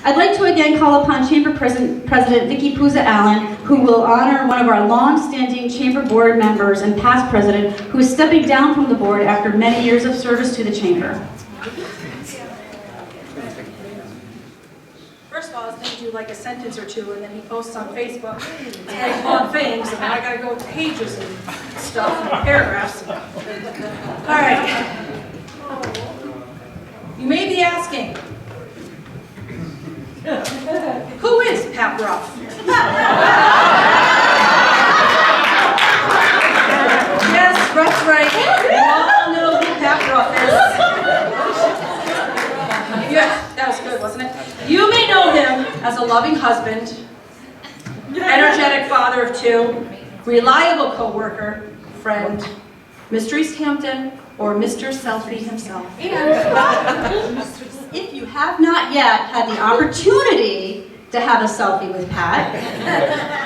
I'd like to again call upon Chamber President Vicki Puza Allen, who will honor one of our long-standing Chamber Board members and past president, who is stepping down from the board after many years of service to the Chamber. First of all, I was going to do like a sentence or two, and then he posts on Facebook like long things, and I got to go with pages and stuff and paragraphs. All right. You may be asking, who is Pat Brough? Yes, that's right. You all know who Pat Brough is. Yeah, that was good, wasn't it? You may know him as a loving husband, energetic father of two, reliable co-worker, friend, Mr. Easthampton, or Mr. Selfie himself. If you have not yet had the opportunity to have a selfie with Pat,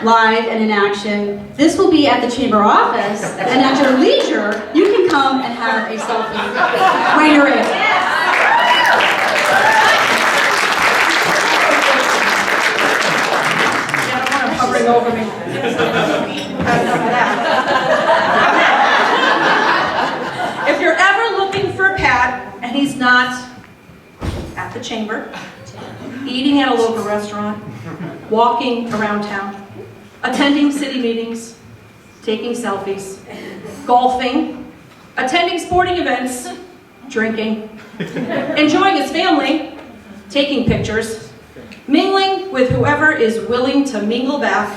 live and in action, this will be at the Chamber office, and at your leisure, you can come and have a selfie when you're able. Yeah, I don't want him hovering over me. Enough of that. If you're ever looking for Pat, and he's not at the Chamber, eating at a local restaurant, walking around town, attending city meetings, taking selfies, golfing, attending sporting events, drinking, enjoying his family, taking pictures, mingling with whoever is willing to mingle back,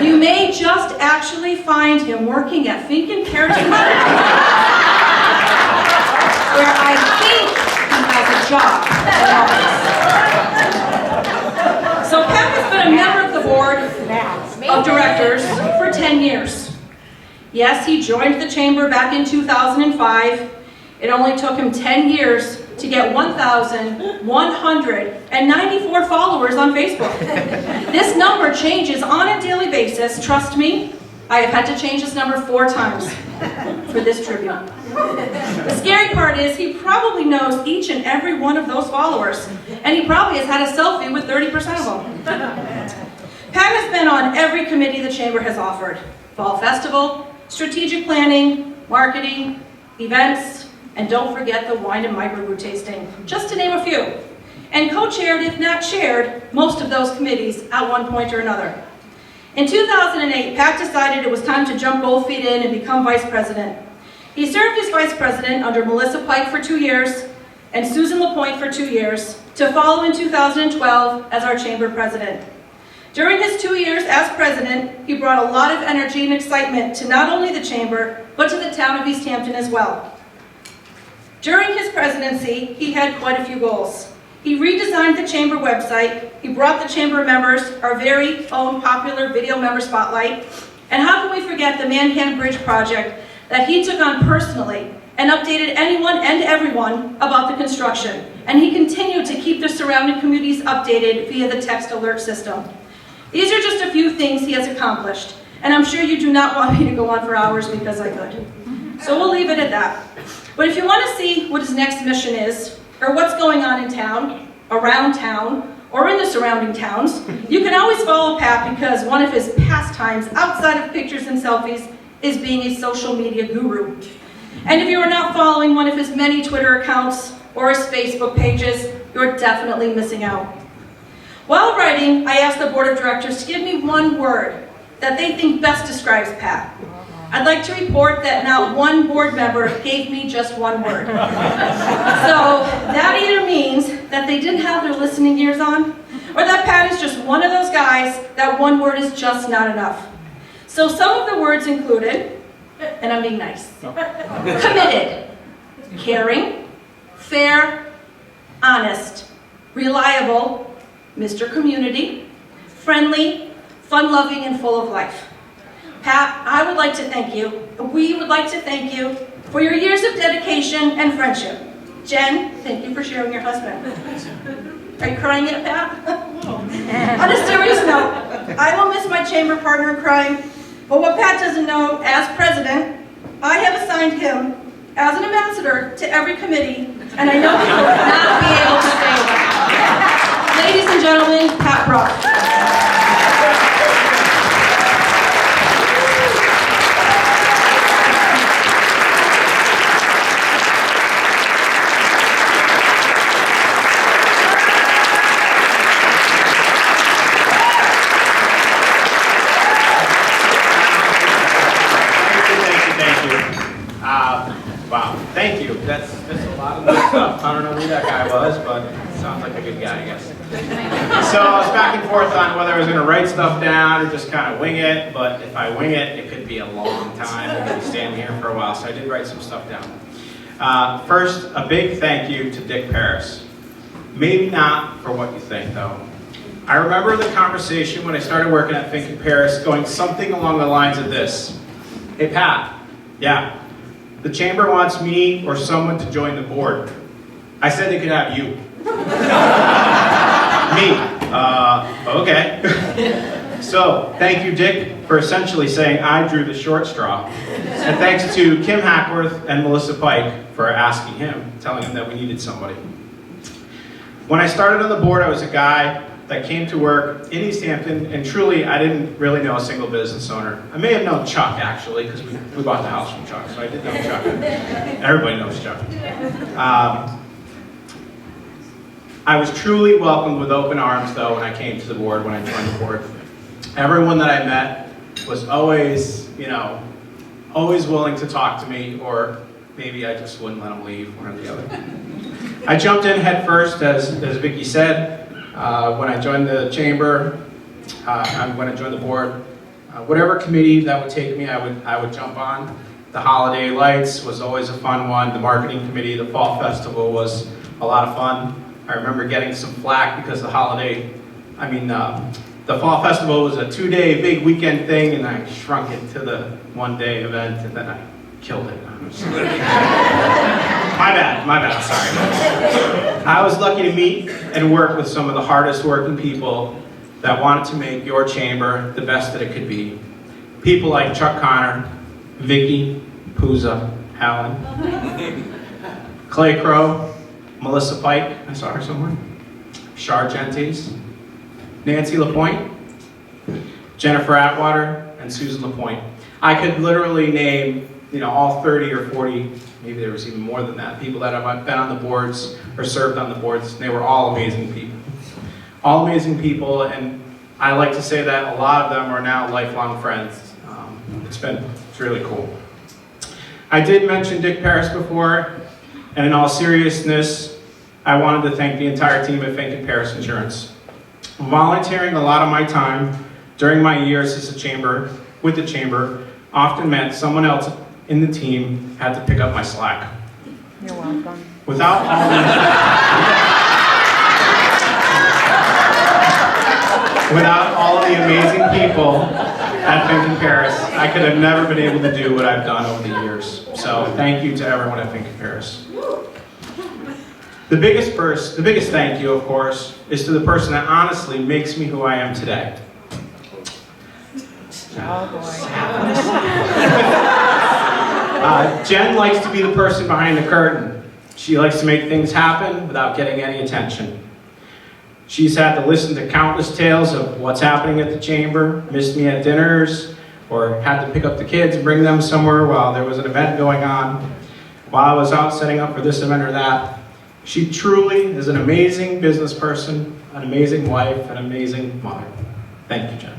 you may just actually find him working at Fink and Harrison, where I think he has a job. So Pat has been a member of the board of directors for 10 years. Yes, he joined the Chamber back in 2005. It only took him 10 years to get 1,194 followers on Facebook. This number changes on a daily basis. Trust me, I have had to change this number 4 times for this tribute. The scary part is he probably knows each and every one of those followers, and he probably has had a selfie with 30% of them. Pat has been on every committee the Chamber has offered: Fall Festival, strategic planning, marketing, events, and don't forget the wine and microbrew tasting, just to name a few. And co-chaired, if not chaired, most of those committees at one point or another. In 2008, Pat decided it was time to jump both feet in and become vice president. He served as vice president under Melissa Pike for 2 years and Susan LaPointe for 2 years, to follow in 2012 as our Chamber president. During his 2 years as president, he brought a lot of energy and excitement to not only the Chamber, but to the town of Easthampton as well. During his presidency, he had quite a few goals. He redesigned the Chamber website, he brought the Chamber members our very own popular video member spotlight, and how can we forget the Manhattan Bridge project that he took on personally and updated anyone and everyone about the construction. And he continued to keep the surrounding communities updated via the text alert system. These are just a few things he has accomplished, and I'm sure you do not want me to go on for hours because I could. So we'll leave it at that. But if you want to see what his next mission is, or what's going on in town, around town, or in the surrounding towns, you can always follow Pat, because one of his pastimes outside of pictures and selfies is being a social media guru. And if you are not following one of his many Twitter accounts or his Facebook pages, you're definitely missing out. While writing, I asked the board of directors to give me one word that they think best describes Pat. I'd like to report that not one board member gave me just one word. So that either means that they didn't have their listening ears on, or that Pat is just one of those guys that one word is just not enough. So some of the words included, and I'm being nice, committed, caring, fair, honest, reliable, Mr. Community, friendly, fun-loving, and full of life. Pat, I would like to thank you, we would like to thank you for your years of dedication and friendship. Jen, thank you for sharing your husband. Are you crying yet, Pat? On a serious note, I will miss my Chamber partner in crime, but what Pat doesn't know, as president, I have assigned him as an ambassador to every committee, and I know he will not be able to stay away. Ladies was, but sounds like a good guy, I guess. So I was back and forth on whether I was going to write stuff down or just kind of wing it, but if I wing it, it could be a long time. I'm going to be standing here for a while, so I did write some stuff down. First, a big thank you to Dick Paris. Maybe not for what you think, though. I remember the conversation when I started working at Fink & Paris going something along the lines of this. Hey, Pat, yeah, the chamber wants me or someone to join the board. I said they could have you. Me. Okay. So, thank you, Dick, for essentially saying I drew the short straw. And thanks to Kim Hackworth and Melissa Pike for asking him, telling him that we needed somebody. When I started on the board, I was a guy that came to work in Easthampton, and truly, I didn't really know a single business owner. I may have known Chuck, actually, because we bought the house from Chuck, so I did know Chuck. Everybody knows Chuck. I was truly welcomed with open arms, though, when I came to the board, when I joined the board. Everyone that I met was always, always willing to talk to me, or maybe I just wouldn't let them leave, one or the other. I jumped in head first, as Vicki said. When I joined the chamber, when I joined the board, whatever committee that would take me, I would jump on. The holiday lights was always a fun one. The marketing committee, the fall festival was a lot of fun. I remember getting some flack because the fall festival was a 2-day big weekend thing, and I shrunk it to the 1-day event, and then I killed it. My bad, sorry. I was lucky to meet and work with some of the hardest working people that wanted to make your chamber the best that it could be. People like Chuck Connor, Vicki, Pooza, Alan, Clay Crow, Melissa Pike, I saw her somewhere, Char Gentes, Nancy LaPointe, Jennifer Atwater, and Susan LaPointe. I could literally name all 30 or 40, maybe there was even more than that, people that have been on the boards or served on the boards, and they were all amazing people. All amazing people, and I like to say that a lot of them are now lifelong friends. It's really cool. I did mention Dick Paris before, and in all seriousness, I wanted to thank the entire team at Fink & Paris Insurance. Volunteering a lot of my time during my years as with the chamber often meant someone else in the team had to pick up my slack. You're welcome. Without all of the amazing people at Fink & Paris, I could have never been able to do what I've done over the years. So thank you to everyone at Fink & Paris. The biggest thank you, of course, is to the person that honestly makes me who I am today. Oh boy. Jen likes to be the person behind the curtain. She likes to make things happen without getting any attention. She's had to listen to countless tales of what's happening at the chamber, missed me at dinners, or had to pick up the kids and bring them somewhere while there was an event going on, while I was out setting up for this event or that. She truly is an amazing business person, an amazing wife, an amazing mother. Thank you, Jen.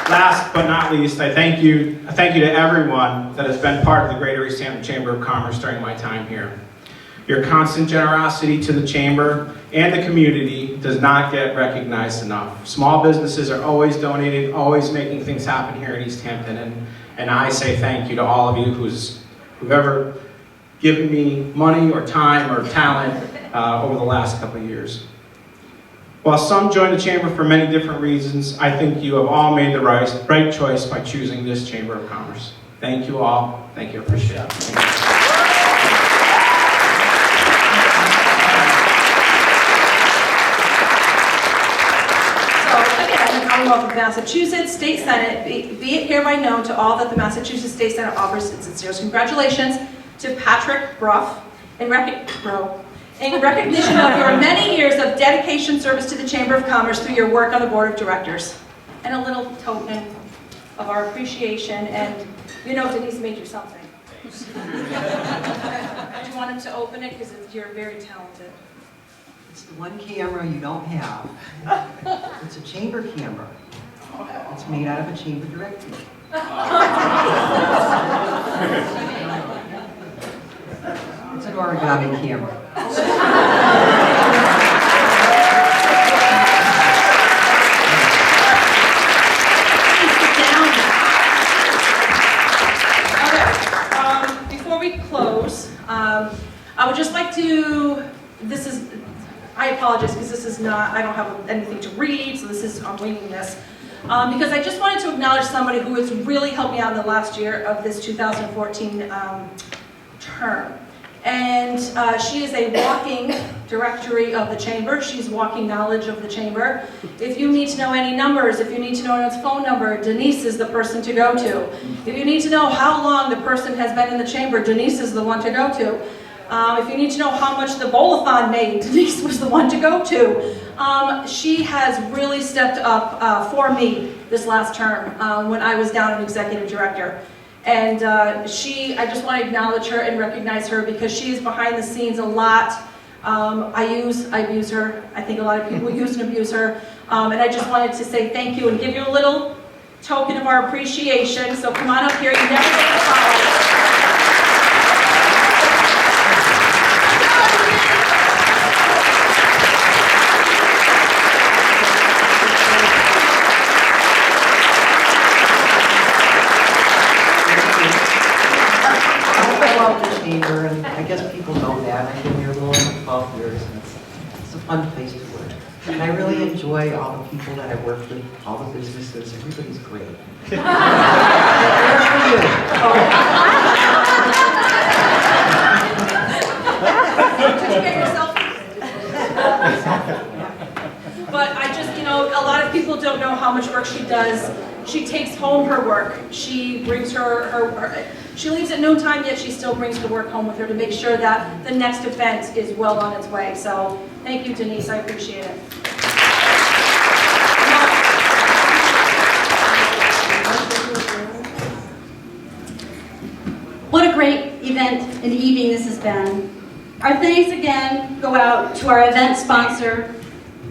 Last but not least, I thank you to everyone that has been part of the Greater Easthampton Chamber of Commerce during my time here. Your constant generosity to the chamber and the community does not get recognized enough. Small businesses are always donating, always making things happen here in Easthampton, and I say thank you to all of you who've ever given me money or time or talent over the last couple of years. While some join the chamber for many different reasons, I think you have all made the right choice by choosing this Chamber of Commerce. Thank you all. Thank you. I appreciate it. Commonwealth of Massachusetts State Senate, be it hereby known to all that the Massachusetts State Senate offers its sincerest congratulations to Patrick Brough in recognition of your many years of dedication service to the Chamber of Commerce through your work on the Board of Directors. And a little token of our appreciation, and Denise made you something. Do you want him to open it? Because you're very talented. It's the one camera you don't have. It's a chamber camera. It's made out of a chamber directory. It's an origami camera. Before we close, I would just like to, I apologize because this is not, I don't have anything to read, so I'm winging this. Because I just wanted to acknowledge somebody who has really helped me out in the last year of this 2014 term. And she is a walking directory of the chamber. She's walking knowledge of the chamber. If you need to know any numbers, if you need to know anyone's phone number, Denise is the person to go to. If you need to know how long the person has been in the chamber, Denise is the one to go to. If you need to know how much the bowl-a-thon made, Denise was the one to go to. She has really stepped up for me this last term when I was down an executive director. And I just want to acknowledge her and recognize her because she is behind the scenes a lot. I abuse her. I think a lot of people use and abuse her. And I just wanted to say thank you and give you a little token of our appreciation. So come on up here. You never get the flowers. And I guess people know that. I've been here a little over 12 years, and it's a fun place to work. And I really enjoy all the people that I work with, all the businesses. Everybody's great. They're for you. Did you get yourself? But I just, a lot of people don't know how much work she does. She takes home her work. She brings she leaves at noontime, yet she still brings her work home with her to make sure that the next event is well on its way. So thank you, Denise. I appreciate it. What a great event and evening this has been. Our thanks again go out to our event sponsor,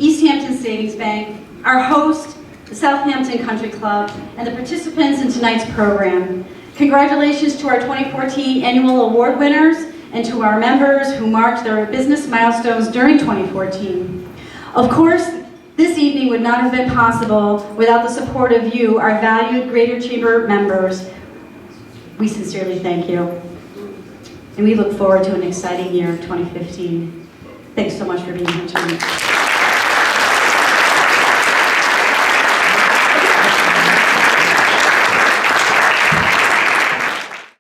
Easthampton Savings Bank, our host, the Southampton Country Club, and the participants in tonight's program. Congratulations to our 2014 annual award winners and to our members who marked their business milestones during 2014. Of course, this evening would not have been possible without the support of you, our valued Greater Chamber members. We sincerely thank you. And we look forward to an exciting year of 2015. Thanks so much for being here tonight.